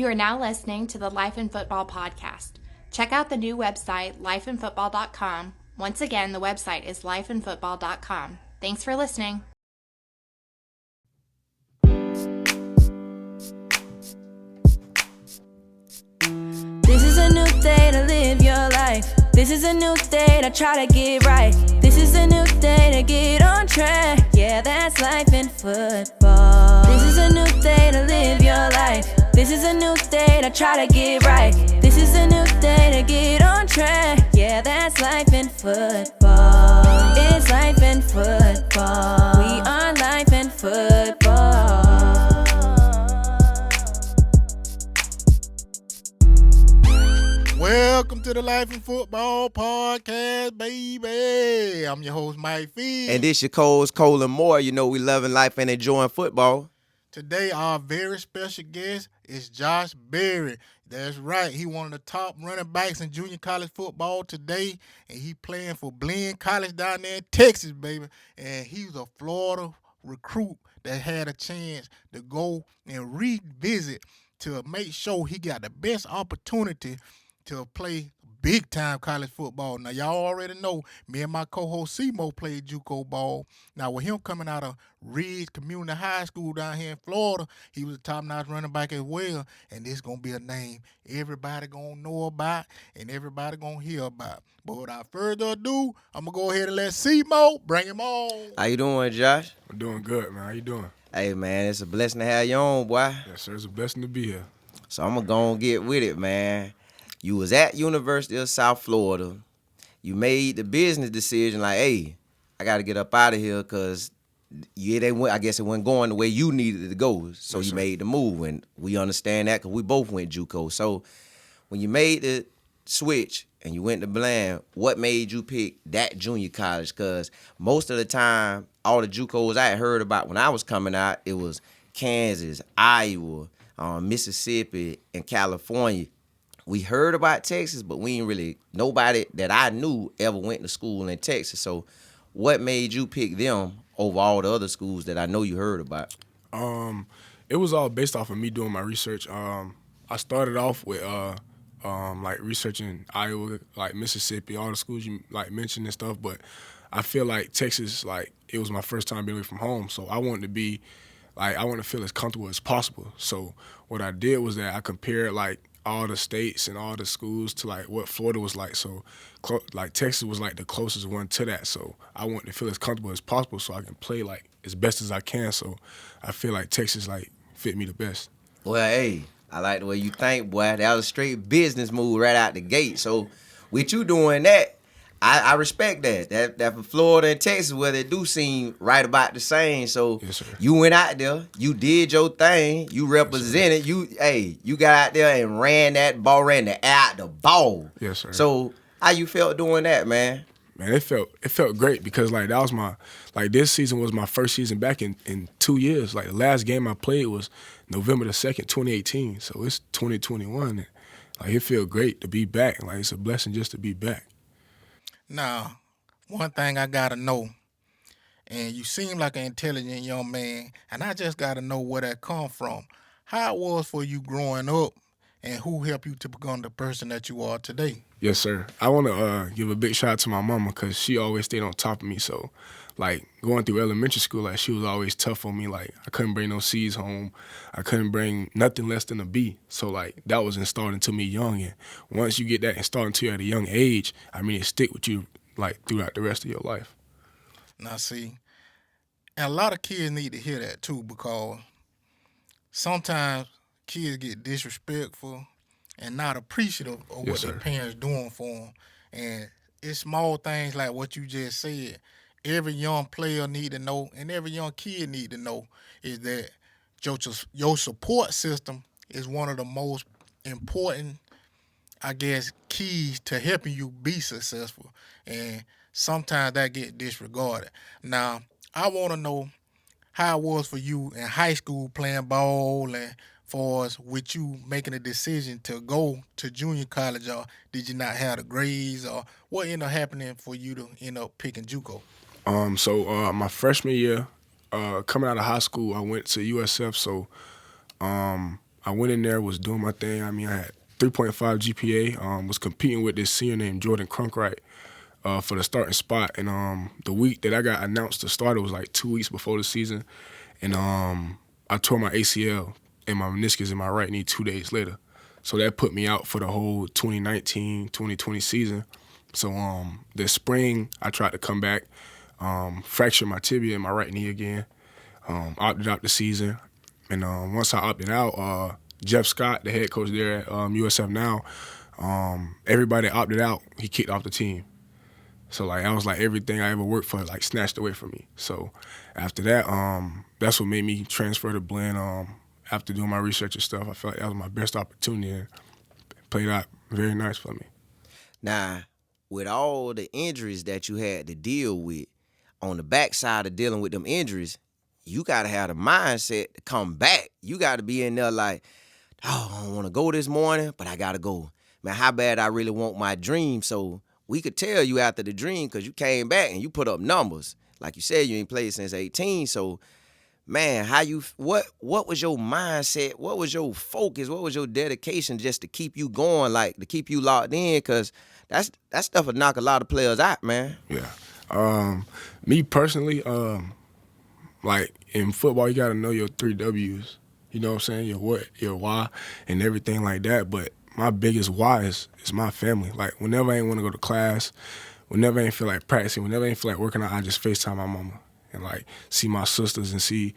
You are now listening to the Life in Football podcast. Check out the new website, lifeinfootball.com. Once again, the website is lifeinfootball.com. Thanks for listening. This is a new day to live your life. This is a new day to try to get right. This is a new day to get on track. Yeah, that's life in football. This is a new day to live your life. This is a new day to try to get right. This is a new day to get on track. Yeah, that's life in football. It's life in football. We are life in football. Welcome to the Life in Football podcast, baby. I'm your host, Mike Fee. And this your co-host, Colin Moore. You know we loving life and enjoying football. Today, our very special guest is Josh Berry. That's right. He one of the top running backs in junior college football today, and he playing for Blinn College down there in Texas, baby. And he's a Florida recruit that had a chance to go and revisit to make sure he got the best opportunity to play big-time college football. Now, y'all already know me and my co-host Simo played JUCO ball. Now, with him coming out of Ridge Community High School down here in Florida, he was a top-notch running back as well, and this going to be a name everybody going to know about and everybody going to hear about. But without further ado, I'm going to go ahead and let Simo bring him on. How you doing, Josh? I'm doing good, man. How you doing? Hey, man, it's a blessing to have you on, boy. Yes, sir. It's a blessing to be here. So I'm going to go and get with it, man. You was at University of South Florida. You made the business decision like, hey, I got to get up out of here because I guess it wasn't going the way you needed it to go. So Yes, you sir. made the move, and we understand that because we both went JUCO. So when you made the switch and you went to Blinn, what made you pick that junior college? Because most of the time, all the JUCOs I had heard about when I was coming out, it was Kansas, Iowa, Mississippi, and California. We heard about Texas, but we ain't really, nobody that I knew ever went to school in Texas. So what made you pick them over all the other schools that I know you heard about? It was all based off of me doing my research. I started off with like researching Iowa, like Mississippi, all the schools you like mentioned and stuff. But I feel like Texas, like it was my first time being away from home, so I wanted to be like I want to feel as comfortable as possible. So what I did was that I compared like all the states and all the schools to like what Florida was like. So like Texas was like the closest one to that. So I wanted to feel as comfortable as possible so I can play like as best as I can. So I feel like Texas like fit me the best. Well, hey, I like the way you think, boy. That was a straight business move right out the gate. So with you doing that, I respect that. That for Florida and Texas, where they do seem right about the same. So Yes, sir. you went out there, you did your thing, you represented, you got out there and ran the ball. Yes, sir. So how you felt doing that, man? Man, it felt great because like that was this season was my first season back in 2 years. Like the last game I played was November the 2nd, 2018. So it's 2021. And, like it felt great to be back. Like it's a blessing just to be back. Now, one thing I got to know, and you seem like an intelligent young man, and I just got to know where that come from. How it was for you growing up, and who helped you to become the person that you are today? Yes, sir. I want to give a big shout out to my mama because she always stayed on top of me. So, like, going through elementary school, like, she was always tough on me. Like, I couldn't bring no C's home. I couldn't bring nothing less than a B. So, like, that was installed into me young. And once you get that installed into you at a young age, I mean, it stick with you, like, throughout the rest of your life. Now, see, and a lot of kids need to hear that, too, because sometimes kids get disrespectful and not appreciative of what Yes, their sir. parents doing for them. And it's small things like what you just said. Every young player need to know, and every young kid need to know, is that your support system is one of the most important, I guess, keys to helping you be successful. And sometimes that get disregarded. Now, I want to know how it was for you in high school playing ball, and far as with you making a decision to go to junior college, or did you not have the grades, or what ended up happening for you to end up picking JUCO? So my freshman year, coming out of high school, I went to USF. So I went in there, was doing my thing. I mean, I had 3.5 GPA, was competing with this senior named Jordan Crunkright for the starting spot. And the week that I got announced to start, it was like 2 weeks before the season. And I tore my ACL and my meniscus in my right knee 2 days later. So that put me out for the whole 2019-2020 season. So this spring, I tried to come back, fractured my tibia in my right knee again, opted out the season. And once I opted out, Jeff Scott, the head coach there at USF now, everybody opted out, he kicked off the team. So like that was like everything I ever worked for, like snatched away from me. So after that, that's what made me transfer to Blinn. After doing my research and stuff, I felt like that was my best opportunity and played out very nice for me. Now, with all the injuries that you had to deal with, on the backside of dealing with them injuries, you got to have the mindset to come back. You got to be in there like, oh, I don't want to go this morning, but I got to go. Man, how bad I really want my dream. So we could tell you after the dream because you came back and you put up numbers. Like you said, you ain't played since 18. So, man, what was your mindset? What was your focus? What was your dedication just to keep you going, like to keep you locked in? Because that stuff would knock a lot of players out, man. Yeah. Me personally, like in football, you got to know your 3 W's. You know what I'm saying? Your what, your why, and everything like that. But my biggest why is my family. Like whenever I ain't want to go to class, whenever I ain't feel like practicing, whenever I ain't feel like working out, I just FaceTime my mama and like see my sisters and see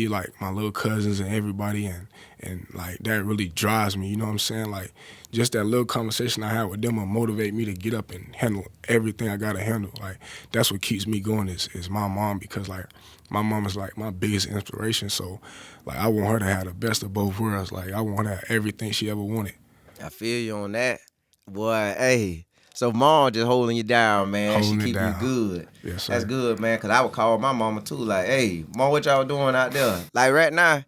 like my little cousins and everybody and like that really drives me. You know what I'm saying? Like just that little conversation I have with them will motivate me to get up and handle everything I gotta handle. Like that's what keeps me going is my mom, because like my mom is like my biggest inspiration. So like I want her to have the best of both worlds. Like I want her to have everything she ever wanted. I feel you on that. Boy, hey. So mom just holding you down, man. She keep you good. Yes, sir. That's good, man, because I would call my mama too, like, hey, mom, what y'all doing out there? Like right now,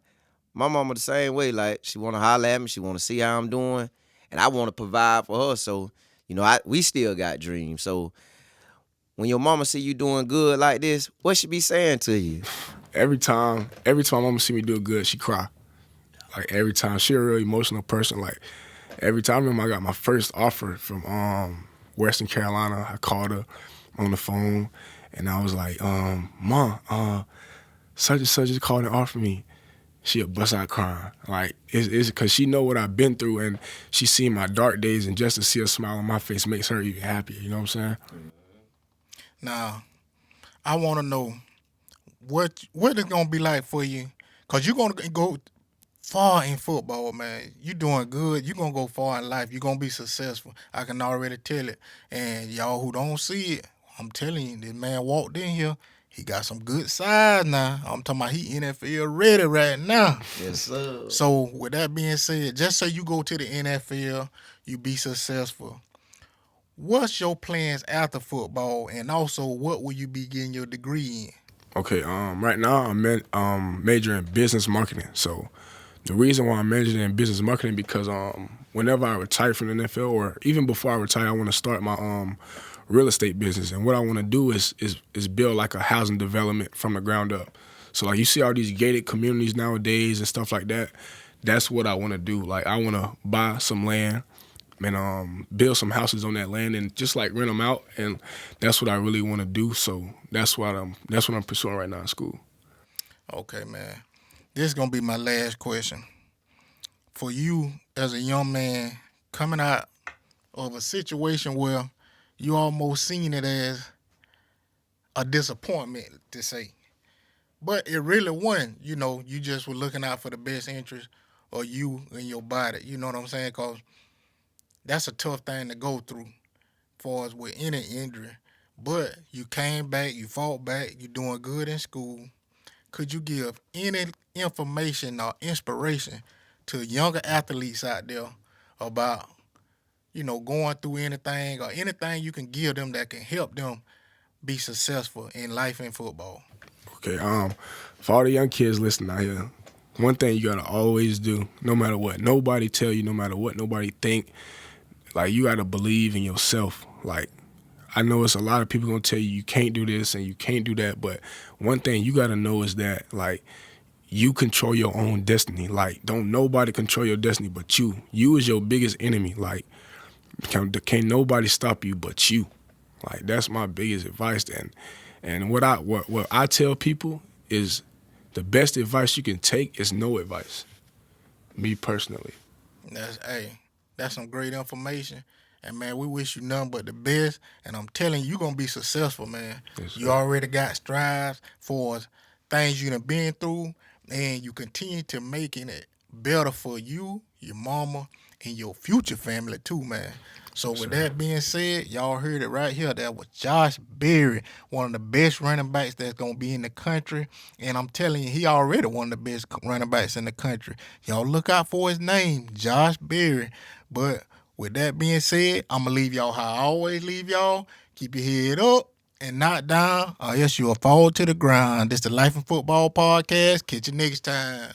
my mama the same way. Like she want to holler at me. She want to see how I'm doing. And I want to provide for her. So, you know, we still got dreams. So when your mama see you doing good like this, what she be saying to you? Every time mama see me do good, she cry. Like every time. She a real emotional person. Like every time, I remember I got my first offer from Western Carolina. I called her on the phone and I was like, Mom, such and such just called and offered me. She'll bust out crying. Like, it's because she know what I've been through and she seen my dark days, and just to see a smile on my face makes her even happier. You know what I'm saying? Now, I want to know what it's going to be like for you, because you're going to go far in football, man. You're doing good. You're going to go far in life. You're going to be successful. I can already tell it. And y'all who don't see it, I'm telling you, this man walked in here. He got some good size now. I'm talking about he NFL ready right now. Yes, sir. So with that being said, just so you go to the NFL, you be successful. What's your plans after football, and also what will you be getting your degree in? Okay, right now I'm majoring in business marketing. So the reason why I'm majoring in business marketing because whenever I retire from the NFL, or even before I retire, I want to start my real estate business. And what I want to do is build like a housing development from the ground up. So like you see all these gated communities nowadays and stuff like that. That's what I want to do. Like I want to buy some land and build some houses on that land and just like rent them out. And that's what I really want to do. So that's what I'm pursuing right now in school. Okay, man. This is going to be my last question. For you as a young man coming out of a situation where you almost seen it as a disappointment, to say. But it really wasn't. You know, you just were looking out for the best interest of you and your body. You know what I'm saying? Because that's a tough thing to go through for us with any injury. But you came back, you fought back, you're doing good in school. Could you give any information or inspiration to younger athletes out there about, you know, going through anything, or anything you can give them that can help them be successful in life and football? Okay, for all the young kids listening out here, one thing you gotta always do, no matter what, nobody tell you, no matter what nobody think, like you gotta believe in yourself. Like I know it's a lot of people gonna tell you you can't do this and you can't do that, but one thing you gotta know is that like you control your own destiny. Like, don't nobody control your destiny but you. You is your biggest enemy. Like, can't nobody stop you but you. Like, that's my biggest advice. And what I tell people is the best advice you can take is no advice. Me personally. That's some great information. And, man, we wish you nothing but the best. And I'm telling you, you're going to be successful, man. Yes, you sir. already got strides for things you done been through, and you continue to making it better for you, your mama, and your future family too, man. So with that being said, y'all heard it right here. That was Josh Berry, one of the best running backs that's going to be in the country. And I'm telling you, he already one of the best running backs in the country. Y'all look out for his name, Josh Berry. But with that being said, I'm going to leave y'all how I always leave y'all. Keep your head up and not down, or else you'll fall to the ground. This is the Life in Football Podcast. Catch you next time.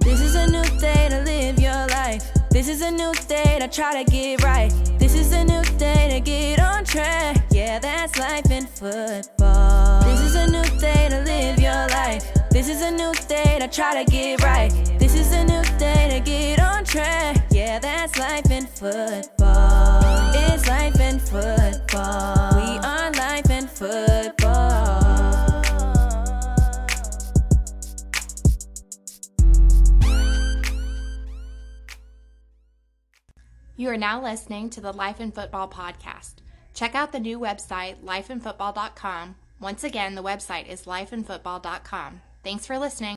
This is a new day to live your life. This is a new day to try to get right. This is a new day to get on track. Yeah, that's life in football. This is a new day to live your life. This is a new day to try to get right. This is a new day to get on track. Yeah, that's life in football. It's life in football. We are life in football. You are now listening to the Life in Football podcast. Check out the new website, lifeinfootball.com. Once again, the website is lifeinfootball.com. Thanks for listening.